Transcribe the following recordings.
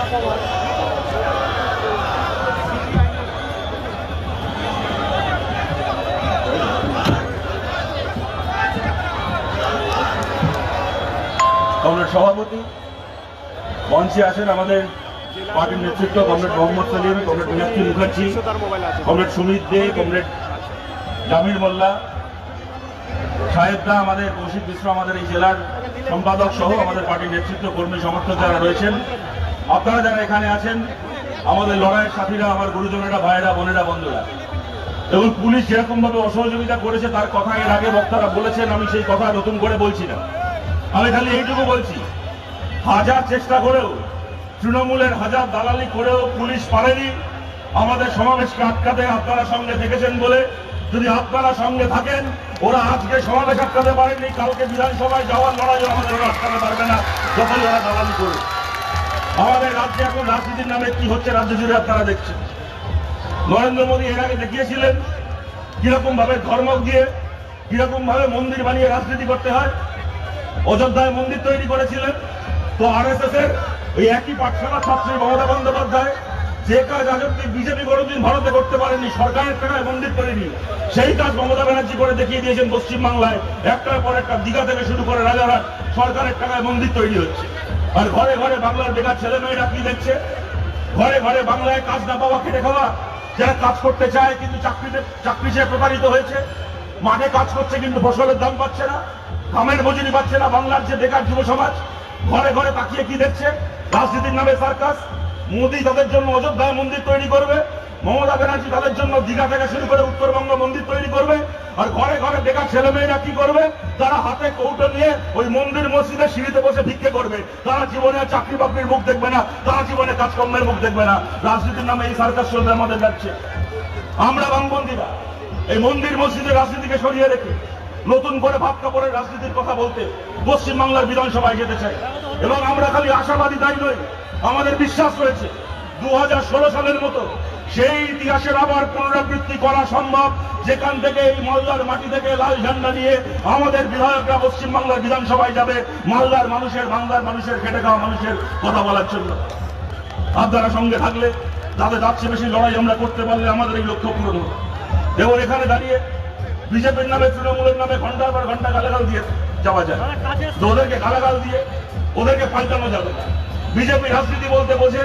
Comrade সভাপতি মঞ্চে আছেন আমাদের পার্টির নেতৃত্ব comrade Mohammad Salim, comrade Meenakshi Mukherjee, comrade Sumit De, comrade Jamir Mollah সাহেবদা, আমাদের কৌশিক মিশ্র, আমাদের এই জেলার সম্পাদক সহ আমাদের পার্টির নেতৃত্ব কর্মী সমর্থক যারা রয়েছেন, আপনারা যারা এখানে আছেন, আমাদের লড়াইয়ের সাথীরা, আমার গুরুজনেরা, ভাইয়েরা, বোনেরা, বন্ধুরা, এবং পুলিশ যেরকম ভাবে অসহযোগিতা করেছে তার কথা এর আগে বক্তারা বলেছেন, আমি সেই কথা নতুন করে বলছি না। আমি খালি এইটুকু বলছি, হাজার চেষ্টা করেও, তৃণমূলের হাজার দালালি করেও পুলিশ পারেনি আমাদের সমাবেশকে আটকাতে। আপনারা সঙ্গে দেখেছেন বলে, যদি আপনারা সঙ্গে থাকেন, ওরা আজকে সমাবেশ আটকাতে পারেনি, কালকে বিধানসভায় যাওয়ার লড়াইও আমাদের ওরা আটকাতে পারবে না, যখন ওরা দালালি করে। আমাদের রাজ্যে এখন রাজনীতির নামে কি হচ্ছে রাজ্য জুড়ে আপনারা দেখছেন। নরেন্দ্র মোদী এর আগে দেখিয়েছিলেন কিরকম ভাবে ধর্ম দিয়ে, কিরকম ভাবে মন্দির বানিয়ে রাজনীতি করতে হয়। অযোধ্যায় মন্দির তৈরি করেছিলেন, তো আরএসএস এর ওই একই পাঠশালা ছাত্রী মমতা বন্দ্যোপাধ্যায় যে কাজ আজ অব্দি বিজেপি কোনোদিন ভারতে করতে পারেনি, সরকারের টাকায় মন্দির তৈরি, সেই কাজ মমতা ব্যানার্জি করে দেখিয়ে দিয়েছেন পশ্চিমবাংলায়। একটার পর একটা, দীঘা থেকে শুরু করে রাজারহাট, সরকারের টাকায় মন্দির তৈরি হচ্ছে। আর ঘরে ঘরে বাংলার বেকার ছেলে মেয়েরা কি দেখছে? ঘরে ঘরে বাংলায় কাজ না পাওয়া, খেটে খাওয়া, যারা কাজ করতে চায় কিন্তু চাকরি সে প্রতারিত হয়েছে, মাঠে কাজ করছে কিন্তু ফসলের দাম পাচ্ছে না, কামের মজুরি পাচ্ছে না। বাংলার যে বেকার যুব সমাজ ঘরে ঘরে তাকিয়ে কি দেখছে? রাজনীতির নামে সার্কাস। মোদী তাদের জন্য অযোধ্যায় মন্দির তৈরি করবে, মমতা ব্যানার্জি তাদের জন্য দীঘা থেকে শুরু করে উত্তরবঙ্গ মন্দির তৈরি করবে। আর ঘরে ঘরে বেকার ছেলে মেয়েরা কি করবে? তারা হাতে কৌটো নিয়ে ওই মন্দির মসজিদে সিঁড়িতে বসে ভিক্ষে করবে। তারা জীবনে চাকরি বাকরির মুখ দেখবে না, তারা জীবনে কাজকর্মের মুখ দেখবে না। রাজনীতির নামে এই সার্কাস চলবে আমাদের যাচ্ছে। আমরা বামপন্থীরা এই মন্দির মসজিদের রাজনীতিকে সরিয়ে রেখে নতুন করে ভাব কাপড়ের রাজনীতির কথা বলতে পশ্চিমবাংলার বিধানসভায় যেতে চাই। এবং আমরা খালি আশাবাদী তাই নই, আমাদের বিশ্বাস রয়েছে 2016 সালের মতো সেই ইতিহাসের আবার পুনরাবৃত্তি করা সম্ভব, যেখান থেকে এই মালদার মাটি থেকে লাল ঝান্ডা নিয়ে আমাদের বিধায়করা পশ্চিমবাংলার বিধানসভায় যাবে মালদার মানুষের, বাংলার মানুষের, খেটে খাওয়া মানুষের কথা বলার জন্য। আপনারা সঙ্গে থাকলে, তাদের যাচ্ছে বেশি লড়াই আমরা করতে পারলে আমাদের এই লক্ষ্য পূরণ হবে। এবং এখানে দাঁড়িয়ে বিজেপির নামে, তৃণমূলের নামে ঘন্টার পর ঘন্টা গালাগাল দিয়ে যাওয়া যায়, তো ওদেরকে গালাগাল দিয়ে ওদেরকে পাল্টানো যাবে না। বিজেপি রাজনীতি বলতে বোঝে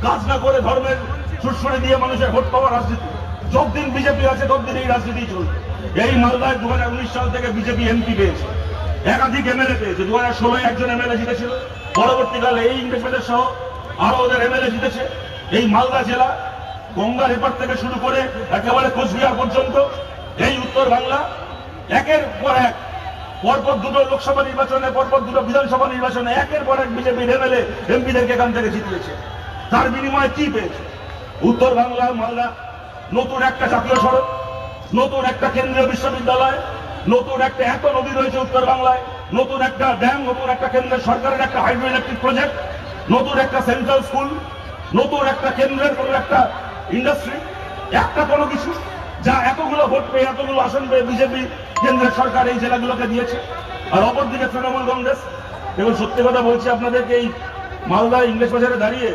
কাজ না করে ধর্মের সুরসুরি দিয়ে মানুষের ভোট পাওয়া রাজনীতি। যতদিন বিজেপি আছে ততদিন এই রাজনীতি চলবে। এই মালদায় 2019 সাল থেকে বিজেপি এমপি পেয়েছে, একাধিক এমএলএ পেয়েছে। 2016 একজন এমএলএ জিতেছিল, পরবর্তীকালে এই ইংরেজ সহ আরো ওদের এমএলএ জিতেছে। এই মালদা জেলা গঙ্গার এপার থেকে শুরু করে একেবারে কোচবিহার পর্যন্ত এই উত্তর বাংলা একের পর এক, পরপর দুটো লোকসভা নির্বাচনে, পরপর দুটো বিধানসভা নির্বাচনে একের পর এক বিজেপির এমএলএ এমপিদেরকে এখান থেকে জিতিয়েছে। তার বিনিময়ে কি পেয়েছে? উত্তর বাংলা মালদা নতুন একটা জাতীয় সড়ক, নতুন একটা কেন্দ্রীয় বিশ্ববিদ্যালয়, নতুন একটা, এত নদী রয়েছে উত্তর বাংলায়, নতুন একটা ড্যাম, নতুন একটা কেন্দ্রের সরকারের একটা হাইড্রো ইলেকট্রিক প্রজেক্ট, নতুন একটা সেন্ট্রাল স্কুল, নতুন একটা কেন্দ্রের কোনো একটা ইন্ডাস্ট্রি, একটা কোনো কিছু যা এতগুলো ভোট পেয়ে, এতগুলো আসন পেয়ে বিজেপি কেন্দ্রের সরকার এই জেলাগুলোকে দিয়েছে। আর অপরদিকে তৃণমূল কংগ্রেস। এবং সত্যি কথা বলছি আপনাদেরকে, এই মালদা ইংলিশ বাজারে দাঁড়িয়ে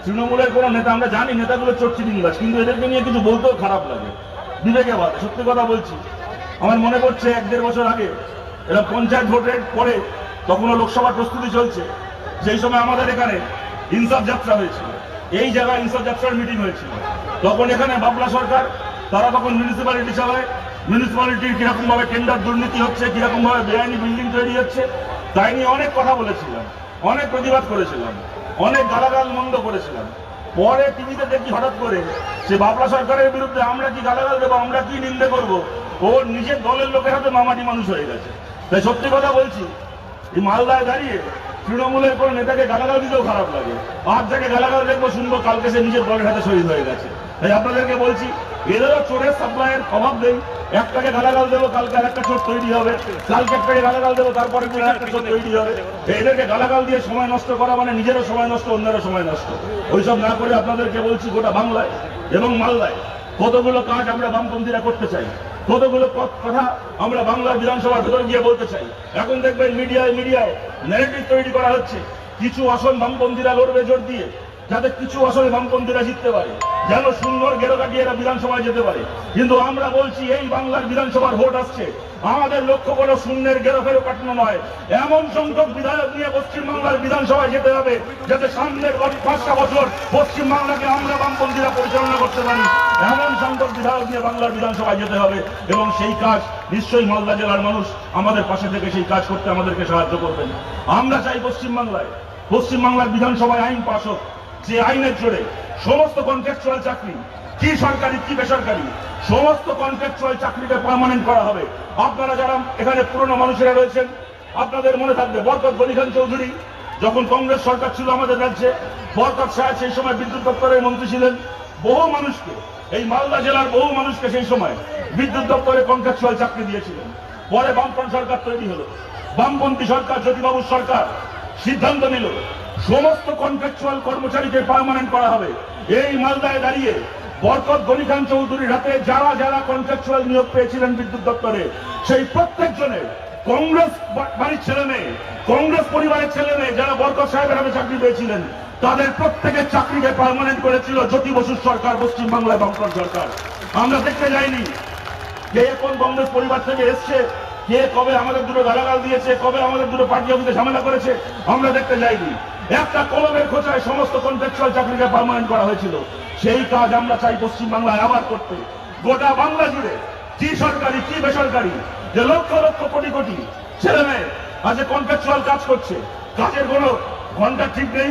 তৃণমূলের কোনো নেতা, আমরা জানি নেতাগুলো চোরচি দিনবাস, কিন্তু এদেরকে নিয়ে কিছু বলতেও খারাপ লাগে, বিবেকে বাদ। সত্যি কথা বলছি, আমার মনে পড়ছে 1-1.5 বছর আগে এরা পঞ্চায়েত ভোটের পরে, তখনও লোকসভার প্রস্তুতি চলছে, সেই সময় আমাদের এখানে ইনসাফ যাত্রা হয়েছিল। এই জায়গায় ইনসাফ যাত্রার মিটিং হয়েছিল। তখন এখানে বাবলা সরকার, তারা তখন মিউনিসিপ্যালিটি চালায়, মিউনিসিপ্যালিটির কিরকম ভাবে টেন্ডার দুর্নীতি হচ্ছে, কিরকম ভাবে বেআইনি বিল্ডিং তৈরি হচ্ছে, তাই নিয়ে অনেক কথা বলেছিলাম, অনেক প্রতিবাদ করেছিলাম, অনেক গালাগাল মন্দ করেছিলাম। পরে টিভিতে দেখি হঠাৎ করে সে বাবলা সরকারের বিরুদ্ধে আমরা কি গালাগাল দেবো, আমরা কি নিন্দে করবো, ওর নিজের দলের লোকের হাতে মামাটি মানুষ হয়ে গেছে। তাই সত্যি কথা বলছি, এই মালদায় দাঁড়িয়ে তৃণমূলের কোন নেতাকে গালাগাল দিতেও খারাপ লাগে। আজ থেকে গালাগাল দেখবো, শুনবো, কালকে সে নিজের দলের হাতে শহীদ হয়ে গেছে। তাই আপনাদেরকে বলছি, এদেরও চোরের সাপ্লাইয়ের অভাব নেই। একটাকে গালাগাল দেবো, কালকে আর একটা চোর তৈরি হবে, কালকে একটাকে গালাগাল দেবো, তারপরে একটা চোর তৈরি হবে। এদেরকে গালাগাল দিয়ে সময় নষ্ট করা মানে নিজেরও সময় নষ্ট, অন্যেরও সময় নষ্ট। ওইসব না করে আপনাদেরকে বলছি, গোটা বাংলায় এবং মালদায় কতগুলো কাজ আমরা বামপন্থীরা করতে চাই, কতগুলো কথা আমরা বাংলার বিধানসভার ভেতরে গিয়ে বলতে চাই। এখন দেখবেন মিডিয়ায় ন্যারেটিভ তৈরি করা হচ্ছে, কিছু আসন বামপন্থীরা লড়বে জোর দিয়ে, যাতে কিছু আসলে বামপন্থীরা জিততে পারে, যেন সুন্দর গেরো কাটিয়ে এরা বিধানসভায় যেতে পারে। কিন্তু আমরা বলছি এই বাংলার বিধানসভার ভোট আসছে, আমাদের লক্ষ্য করে শূন্যের গেরো ফেরো কাটানো নয়, এমন সংখ্যক বিধায়ক নিয়ে পশ্চিমবাংলার বিধানসভায় যেতে হবে যাতে সামনের 5টা বছর পশ্চিমবাংলাকে আমরা বামপন্থীরা পরিচালনা করতে পারি। এমন সংখ্যক বিধায়ক নিয়ে বাংলার বিধানসভায় যেতে হবে এবং সেই কাজ নিশ্চয়ই মালদা জেলার মানুষ আমাদের পাশে থেকে সেই কাজ করতে আমাদেরকে সাহায্য করবেন। আমরা চাই পশ্চিমবাংলার বিধানসভায় আইন পাস হোক, যে আইনের জোরে সমস্ত কন্ট্রাকচুয়াল চাকরি, কি সরকারি কি বেসরকারি, সমস্ত কন্ট্রাকচুয়াল চাকরিকে পার্মানেন্ট করা হবে। আপনারা যারা এখানে পুরনো মানুষেরা রয়েছেন, আপনাদের মনে থাকবে বরকত গনি খান চৌধুরী যখন কংগ্রেস সরকার ছিল আমাদের রাজ্যে, বরকত সাহেব সেই সময় বিদ্যুৎ দপ্তরের মন্ত্রী ছিলেন। বহু মানুষকে, এই মালদা জেলার বহু মানুষকে সেই সময় বিদ্যুৎ দপ্তরে কন্ট্রাকচুয়াল চাকরি দিয়েছিলেন। পরে বামফ্রন্ট সরকার তৈরি হলো, বামপন্থী সরকার, জ্যোতিবাবুর সরকার সিদ্ধান্ত নিল সমস্ত কন্ট্রাকচুয়াল কর্মচারীকে পার্মানেন্ট করা হবে। এই মালদায় দাঁড়িয়ে বরকত গনি খান চৌধুরীর হাতে যারা যারা কন্ট্রাকচুয়াল নিয়োগ পেয়েছিলেন বিদ্যুৎ দপ্তরে, সেই প্রত্যেকজনের কংগ্রেস বাড়ির ছেলে মেয়ে, কংগ্রেস পরিবারের ছেলে মেয়ে যারা বরকত সাহেবের হাতে চাকরি পেয়েছিলেন, তাদের প্রত্যেকের চাকরিকে পার্মানেন্ট করেছিল জ্যোতি বসুর সরকার, পশ্চিমবাংলায় বামফ্রন্ট সরকার। আমরা দেখতে যাইনি কে কোন কংগ্রেস পরিবার থেকে এসছে, কে কবে আমাদের দুটো গালাগাল দিয়েছে, কবে আমাদের দুটো পার্টি অফিসে ঝামেলা করেছে, আমরা দেখতে যাইনি। একটা কলমের খোঁচায় সমস্ত কন্ট্রাকচুয়াল চাকরিকে পার্মানেন্ট করা হয়েছিল। সেই কাজ আমরা চাই পশ্চিমবাংলায় আবার করতে। গোটা বাংলা জুড়ে কি সরকারি কি বেসরকারি যে লক্ষ লক্ষ কোটি কোটি ছেলে মেয়ে আজ কন্ট্রাকচুয়াল কাজ করছে, কাজের কোনো ঘন্টা ঠিক নেই,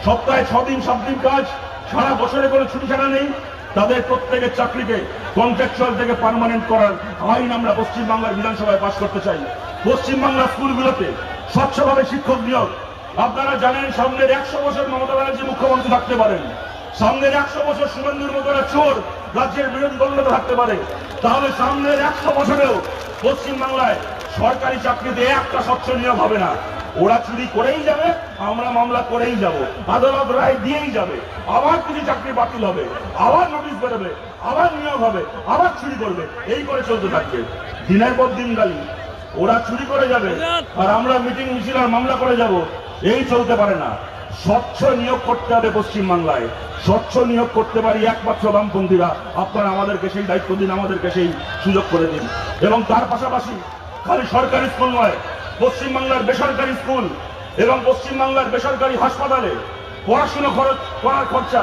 সপ্তাহে 6 দিন 7 দিন কাজ, সারা বছরে কোনো ছুটি ছাড়া নেই, তাদের প্রত্যেকের চাকরিকে কন্ট্রাকচুয়াল থেকে পার্মানেন্ট করার আইন আমরা পশ্চিমবাংলার বিধানসভায় পাশ করতে চাই। পশ্চিমবাংলার স্কুলগুলোতে স্বচ্ছভাবে শিক্ষক নিয়োগ। আপনারা জানেন সামনের 100 বছর মমতা ব্যানার্জি মুখ্যমন্ত্রী থাকতে পারেন, সামনের 100 বছর শুভেন্দুর মতো চোর রাজ্যের বিরোধী দলনেতা থাকতে পারে, তাহলে সামনের 100 বছরেও পশ্চিমবাংলায় সরকারি চাকরিতে একটা স্বচ্ছ নিয়োগ হবে না। ওরা চুরি করেই যাবে, আমরা মামলা করেই যাব, আদালত রায় দিয়েই যাবে, আবার কিছু চাকরি বাতিল হবে, আবার নোটিশ বেরোবে, আবার নিয়োগ হবে, আবার চুরি করবে, এই করে চলতে থাকবে। দিনের পর দিন গালি, ওরা চুরি করে যাবে আর আমরা মিটিং মিছিল আর মামলা করে যাব, এই চলতে পারে না। স্বচ্ছ নিয়োগ করতে হবে পশ্চিমবাংলায়, স্বচ্ছ নিয়োগ করতে পারি একমাত্র বামপন্থীরা। আপনারা আমাদেরকে সেই দায়িত্ব দিন, আমাদেরকে সেই সুযোগ করে দিন। এবং তার পাশাপাশি খালি সরকারি স্কুল নয়, পশ্চিমবাংলার বেসরকারি স্কুল এবং পশ্চিমবাংলার বেসরকারি হাসপাতালে পড়াশোনা করার খরচা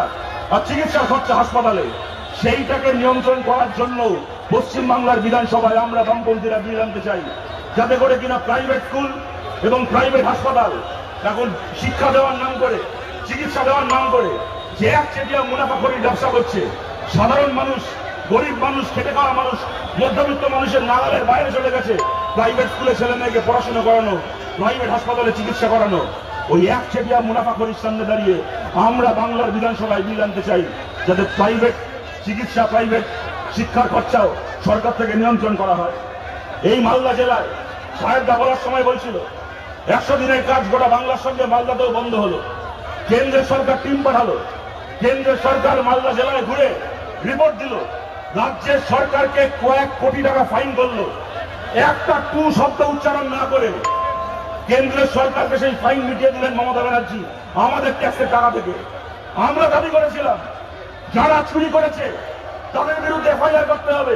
আর চিকিৎসার খরচা হাসপাতালে, সেইটাকে নিয়ন্ত্রণ করার জন্য পশ্চিমবাংলার বিধানসভায় আমরা বামপন্থীরা বিল আনতে চাই, যাতে করে কিনা প্রাইভেট স্কুল এবং প্রাইভেট হাসপাতাল এখন শিক্ষা দেওয়ার নাম করে, চিকিৎসা দেওয়ার নাম করে যে একচেটিয়া মুনাফাখোরির ব্যবসা করছে, সাধারণ মানুষ, গরিব মানুষ, খেটে খাওয়া মানুষ, মধ্যবিত্ত মানুষের নাগালের বাইরে চলে গেছে প্রাইভেট স্কুলে ছেলে মেয়েকে পড়াশোনা করানো, প্রাইভেট হাসপাতালে চিকিৎসা করানো। ওই একচেটিয়া মুনাফাখোরির সামনে দাঁড়িয়ে আমরা বাংলার বিধানসভায় বিল আনতে চাই, যাতে প্রাইভেট চিকিৎসা, প্রাইভেট শিক্ষার খরচাও সরকার থেকে নিয়ন্ত্রণ করা হয়। এই মালদা জেলায় সাহেবদা বলার সময় বলছিল 100 দিনের কাজ গোটা বাংলার সঙ্গে মালদাতেও বন্ধ হলো। কেন্দ্রের সরকার টিম পাঠালো, কেন্দ্রের সরকার মালদা জেলায় ঘুরে রিপোর্ট দিল, রাজ্যের সরকারকে কয়েক কোটি টাকা ফাইন করলো। একটা টু শব্দ উচ্চারণ না করে কেন্দ্রের সরকারকে সেই ফাইন মিটিয়ে দিলেন মমতা ব্যানার্জি আমাদের ট্যাক্সের টাকা থেকে। আমরা দাবি করেছিলাম যারা চুরি করেছে তাদের বিরুদ্ধে এফআইআর করতে হবে,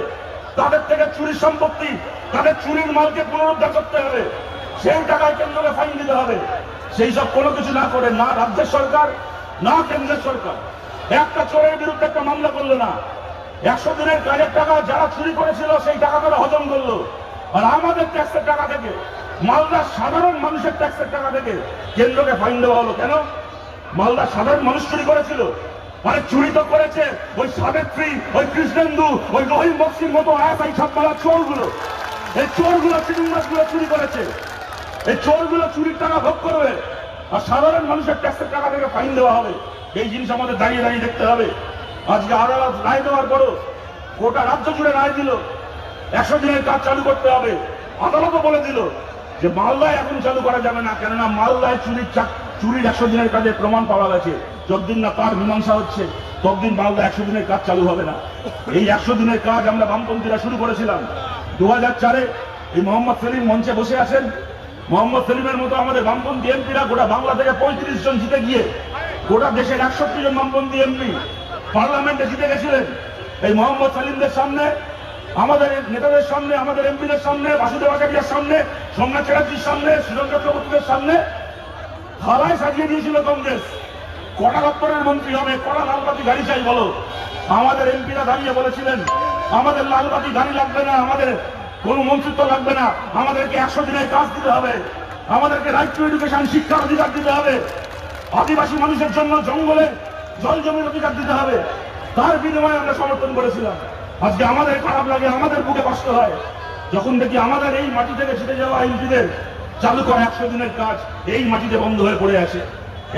তাদের থেকে চুরির সম্পত্তি, তাদের চুরির মালকে পুনরুদ্ধার করতে হবে, সেই টাকায় কেন্দ্রকে ফাইন দিতে হবে। সেই সব কোনো কিছু না করে না রাজ্যের সরকার না কেন্দ্রের সরকার একটা চোরের বিরুদ্ধে একটা মামলা করলো না। 100 দিনের কাজের টাকা যারা চুরি করেছিল সেই টাকা তারা হজম করলো, আর আমাদের ট্যাক্সের টাকা থেকে, মালদার সাধারণ মানুষের ট্যাক্সের টাকা থেকে কেন্দ্রকে ফাইন দেওয়া হলো। কেন? মালদার সাধারণ মানুষ চুরি করেছিল, মানে চুরি তো করেছে ওই সাবিত্রী, ওই কৃষ্ণেন্দু, ওই রহিম বক্সির মতো আয়াসাই ছাপমালা চোরগুলো। এই চোরগুলো চিংমাসগুলো চুরি করেছে, এই চোরগুলো চুরির টাকা ভোগ করবে, আর সাধারণ মানুষের ট্যাক্সের টাকা থেকে ফাইন দেওয়া হবে। এই জিনিস আমাদের দাঁড়িয়ে দাঁড়িয়ে দেখতে হবে। আজকে আদালত রায় দেওয়ার পরও গোটা রাজ্য জুড়ে রায় দিল 100 দিনের কাজ চালু করতে হবে। আদালতও বলে দিল যে মালদায় এখন চালু করা যাবে না, কেননা মালদায় চুরির 100 দিনের কাজের প্রমাণ পাওয়া গেছে। যতদিন না তার মীমাংসা হচ্ছে ততদিন মালদা 100 দিনের কাজ চালু হবে না। এই 100 দিনের কাজ আমরা বামপন্থীরা শুরু করেছিলাম 2004-এ। এই মোহাম্মদ সেলিম মঞ্চে বসে আছেন, মোহাম্মদ সেলিমের মতো আমাদের বামপন্থী এমপিরা গোটা বাংলা থেকে 35 জন জিতে গিয়ে গোটা দেশের 61 জন বামপন্থী এমপি পার্লামেন্টে জিতে গেছিলেন। এই মোহাম্মদ সেলিমদের সামনে, আমাদের নেতাদের সামনে, আমাদের এমপিদের সামনে, বাসুদেব আচার্যের সামনে, সোমনাথ চ্যাটার্জির সামনে, সুজন চক্রবর্তীদের সামনে থালায় সাজিয়ে দিয়েছিল কংগ্রেস। কটা দপ্তরের মন্ত্রী হবে, কটা লালবাতি গাড়ি চাই বলো। আমাদের এমপিরা দাঁড়িয়ে বলেছিলেন আমাদের লালবাতি গাড়ি লাগবে না, আমাদের কোন মন্ত্রিত্ব লাগবে না, আমাদেরকে 100 দিনের কাজ দিতে হবে, আমাদেরকে রাইট টু এডুকেশন শিক্ষার অধিকার দিতে হবে, আদিবাসী মানুষের জন্য জঙ্গলে জল জমির অধিকার দিতে হবে। তার বিনিময়ে আমরা সমর্থন করেছিলাম। আজকে আমাদের খারাপ লাগে, আমাদের বুকে কষ্ট হয় যখন দেখি আমাদের এই মাটি থেকে ছিটে যাওয়া এমপিদের চালু করা 100 দিনের কাজ এই মাটিতে বন্ধ হয়ে পড়ে আছে।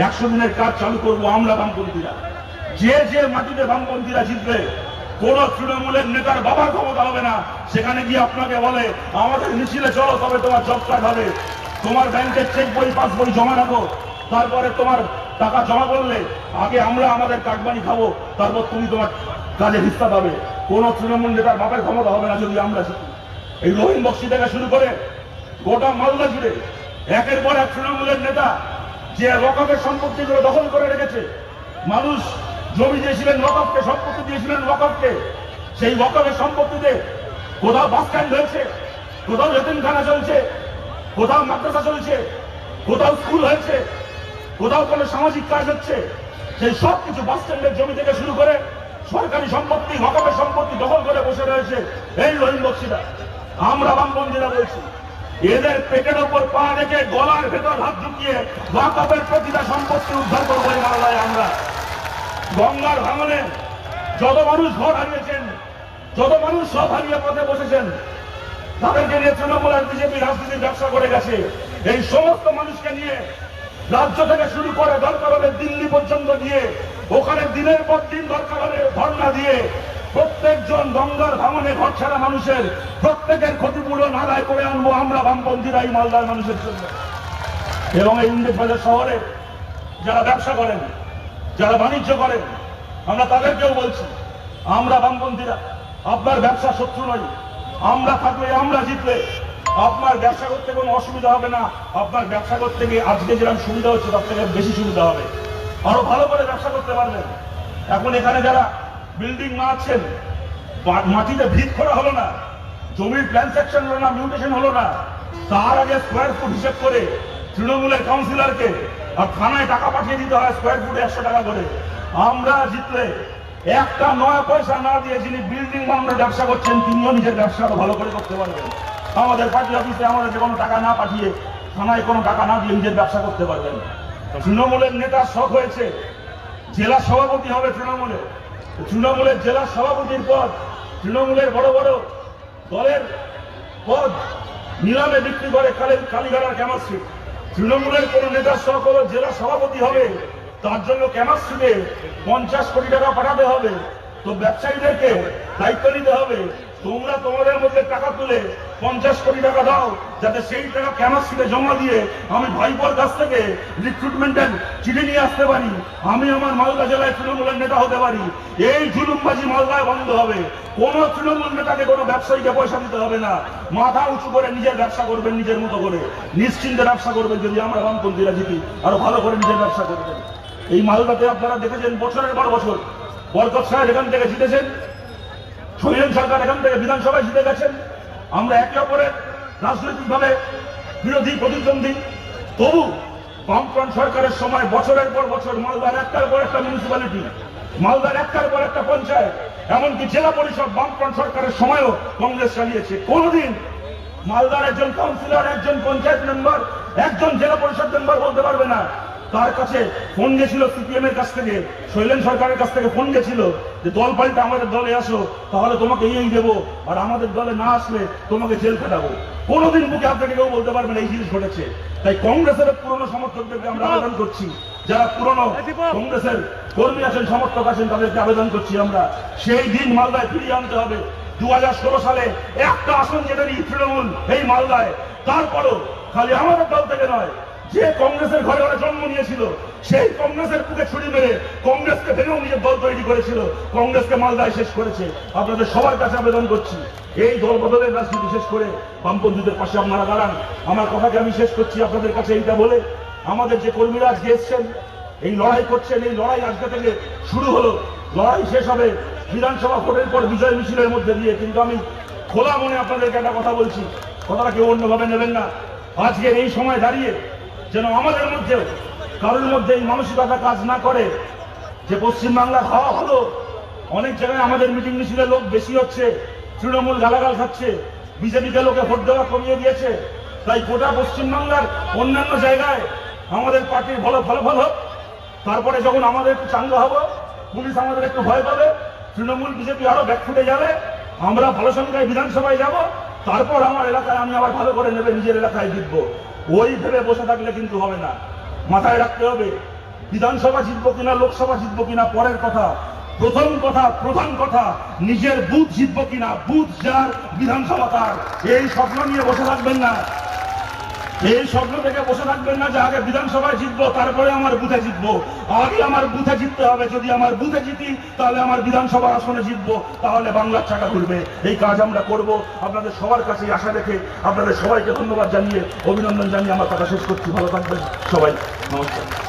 100 দিনের কাজ চালু করবো আমরা বামপন্থীরা। যে মাটিতে বামপন্থীরা জিতবে, কোন তৃণমূলের নেতার বাবার ক্ষমতা হবে না। সেখানে গিয়ে আপনাকে বলে আমাদের মিছিলে চলো, তবে তোমার জব কার্ড হবে, তোমার ব্যাংকের চেক বই পাস বই জমা রাখো, তারপরে তোমার টাকা জমা করলে আগে আমরা আমাদের কাটবানি খাবো, তারপর তুমি তোমার কাজে হিস্সা পাবে। কোন তৃণমূল নেতার বাপের ক্ষমতা হবে না যদি আমরা জিতি। এই রহিম বক্সি থেকে শুরু করে গোটা মালদা জুড়ে একের পর এক তৃণমূলের নেতা যে ওয়াকফের সম্পত্তিগুলো দখল করে রেখেছে, মানুষ জমি দিয়েছিলেন ওয়াকফকে, সম্পত্তি দিয়েছিলেন ওয়াকফকে, সেই ওয়াকফের সম্পত্তিতে কোথাও বাস স্ট্যান্ড হয়েছে, কোথাও এতিমখানা চলছে, কোথাও মাদ্রাসা চলছে, কোথাও স্কুল হয়েছে, কোথাও কোনো সামাজিক কাজ হচ্ছে, সেই সব কিছু বাস স্ট্যান্ডের জমি থেকে শুরু করে সরকারি সম্পত্তি, ওয়াকফের সম্পত্তি দখল করে বসে রয়েছে এই রহিম বক্সিরা। আমরা বামপন্থীরা বলছি এদের পেটের ওপর পা রেখে গলার ভেতর হাত ঢুকিয়ে ওয়াকফের প্রতিটা সম্পত্তি উদ্ধার করবো এই বাংলায় আমরা। গঙ্গার ভাঙনে যত মানুষ ঘর হারিয়েছেন, যত মানুষ সব হারিয়ে পথে বসেছেন, তাদেরকে নিয়ে তৃণমূল আর বিজেপি রাজনীতির ব্যবসা করে গেছে। এই সমস্ত মানুষকে নিয়ে রাজ্য থেকে শুরু করে দরকার হলে দিল্লি পর্যন্ত গিয়ে ওখানে দিনের পর দিন দরকার হলে ধর্ণা দিয়ে প্রত্যেকজন গঙ্গার ভাঙনে ঘর ছাড়া মানুষের প্রত্যেকের ক্ষতিপূরণ আদায় করে আনবো আমরা বামপন্থীরা এই মালদার মানুষের জন্য। এবং এই ইংরেজবাজার শহরে যারা ব্যবসা করেন, যারা বাণিজ্য করেন, আমরা তাদেরকেও বলছি আমরা বামপন্থীরা আপনার ব্যবসা শত্রু নই। আমরা থাকলে, আমরা জিতলে আপনার ব্যবসা করতে কোনো অসুবিধা হবে না। আপনার ব্যবসা করতে গিয়ে আজকে যেরকম সুবিধা হচ্ছে তার থেকে বেশি সুবিধা হবে, আরো ভালো করে ব্যবসা করতে পারবেন। এখন এখানে যারা বিল্ডিং বানাচ্ছেন, মাটিতে ভিত করা হলো না, জমির ট্রানসাকশন হলো না, মিউটেশন হলো না, তার আগে স্কোয়ার ফুট হিসেব করে তৃণমূলের কাউন্সিলরকে আর থানায় টাকা পাঠিয়ে দিতে হয় স্কোয়ার ফুটে 100 টাকা করে। আমরা জিতলে একটা 9 পয়সা না দিয়ে যিনি বিল্ডিং বানানোর ব্যবসা করছেন তিনিও নিজের ব্যবসা আরো ভালো করে করতে পারবেন। আমাদের পার্টি অফিসে আমাদেরকে কোনো টাকা না পাঠিয়ে, থানায় কোনো টাকা না দিয়ে নিজের ব্যবসা করতে পারবেন। তৃণমূলের নেতা শখ হয়েছে জেলা সভাপতি হবে তৃণমূলের। তৃণমূলের জেলা সভাপতির পদ, তৃণমূলের বড় বড় দলের পদ নিলামে বিক্রি করে কালীঘাটার ক্যামাস্ট্রি। তৃণমূলের কোন নেতার শখ হলো জেলা সভাপতি হবে, তার জন্য ক্যামাস্ট্রিতে 50 কোটি টাকা পাঠাতে হবে। তো ব্যবসায়ীদেরকে দায়িত্ব নিতে হবে, তোমরা তোমাদের মধ্যে টাকা তুলে 50 কোটি টাকা দাও, যাতে সেই টাকা ক্যামাস্ট্রিতে জমা দিয়ে আমি ভাইপোর কাছ থেকে রিক্রুটমেন্টের চিঠি নিয়ে আসতে পারি, আমি আমার মালদা জেলায় তৃণমূলের নেতা হতে পারি। এই জুলুমবাজি মালদায় বন্ধ হবে। কোন তৃণমূল নেতাকে কোনো ব্যবসায়ীকে পয়সা দিতে হবে না। মাথা উঁচু করে নিজের ব্যবসা করবেন, নিজের মতো করে নিশ্চিন্তে ব্যবসা করবেন। যদি আমরা বামপন্থীরা জিতি আরো ভালো করে নিজের ব্যবসা করবেন। এই মালদাতে আপনারা দেখেছেন বছরের পর বছর বরকত সাহেব এখান থেকে জিতেছেন, শৈলেন সরকার এখান থেকে বিধানসভায় জিতে গেছেন। আমরা একে অপরের রাজনৈতিকভাবে বিরোধী প্রতিদ্বন্দ্বী, তবু বামফ্রন্ট সরকারের সময় বছরের পর বছর মালদার একটার পর একটা মিউনিসিপ্যালিটি, মালদার একটার পর একটা পঞ্চায়েত, এমনকি জেলা পরিষদ বামফ্রন্ট সরকারের সময়ও কংগ্রেস চালিয়েছে। কোনদিন মালদার একজন কাউন্সিলর, একজন পঞ্চায়েত মেম্বার, একজন জেলা পরিষদ মেম্বার বলতে পারবে না তার কাছে ফোন গেছিল সিপিএম এর কাছ থেকে, শৈলেন সরকারের কাছ থেকে ফোন গেছিল যে দল পাল্টে আমাদের দলে আসো, তাহলে তোমাকে এই দেবো, আর আমাদের দলে না আসলে তোমাকে জেল খাটাবো। কোনোদিন মুখে আপনাকে কেউ বলতে পারবেন এই জিনিস ঘটেছে। তাই কংগ্রেসের পুরনো সমর্থকদেরকে আমরা আবেদন করছি, যারা পুরনো কংগ্রেসের কর্মী আছেন, সমর্থক আছেন, তাদেরকে আবেদন করছি আমরা সেই দিন মালদায় ফিরিয়ে আনতে হবে। 2016 সালে একটা আসন যেটারই তৃণমূল এই মালদায়, তারপরও খালি আমাদের দল থেকে নয়, যে কংগ্রেসের ঘরে ওরা জন্ম নিয়েছিল, সেই কংগ্রেসের বুকে ছুরি মেরে কংগ্রেসকে ভেঙেও নিজের দল তৈরি করেছিল, কংগ্রেসকে মালদায় শেষ করেছে। আপনাদের সবার কাছে আবেদন করছি, এই দল বদলের রাজনীতি শেষ করে বামপন্থীদের পাশে আপনারা দাঁড়ান। আমার কথাকে আমি শেষ করছি আপনাদের কাছে এইটা বলে, আমাদের যে কর্মীরা আজকে এসছেন, এই লড়াই করছেন, এই লড়াই আজকে থেকে শুরু হলো, লড়াই শেষ হবে বিধানসভা ভোটের পর বিজয় মিছিলের মধ্যে দিয়ে। কিন্তু আমি খোলা মনে আপনাদেরকে একটা কথা বলছি, কথাটা কেউ অন্যভাবে নেবেন না। আজকের এই সময় দাঁড়িয়ে যেন আমাদের মধ্যেও কারোর মধ্যে এই মানসিকতা কাজ না করে যে পশ্চিমবাংলার হাওয়া হলো, অনেক জায়গায় আমাদের মিটিং মিছিলে লোক বেশি হচ্ছে, তৃণমূল গালাগাল খাচ্ছে, বিজেপিকে লোকে ভোট দেওয়া কমিয়ে দিয়েছে, তাই গোটা পশ্চিমবাংলার অন্যান্য জায়গায় আমাদের পার্টির ভালো ফলাফল হোক, তারপরে যখন আমাদের একটু চাঙ্গা হবো, পুলিশ আমাদের একটু ভয় পাবে, তৃণমূল বিজেপি আরো ব্যাক ফুটে যাবে, আমরা ভালো সংখ্যায় বিধানসভায় যাব, তারপর আমার এলাকায় আমি আবার ভালো করে নেবে নিজের এলাকায় জিতবো। ওই ভেবে বসে থাকলে কিন্তু হবে না, মাথায় রাখতে হবে বিধানসভা জিতবো কিনা লোকসভা জিতবো কিনা পরের কথা, প্রধান কথা নিজের বুথ জিতবো কিনা, বুথ যার বিধানসভা তার। এই স্বপ্ন নিয়ে বসে থাকবেন না, এই স্বপ্ন থেকে বসে থাকবেন না যে আগে বিধানসভায় জিতবো তারপরে আমার বুথে জিতবো। আগে আমার বুথে জিততে হবে, যদি আমার বুথে জিতি তাহলে আমার বিধানসভা আসনে জিতবো, তাহলে বাংলার চাকা ঘুরবে। এই কাজ আমরা করব। আপনাদের সবার কাছে আশা রেখে আপনাদের সবাইকে ধন্যবাদ জানিয়ে, অভিনন্দন জানিয়ে আমার কথা শেষ করছি। ভালো থাকবেন সবাই, নমস্কার।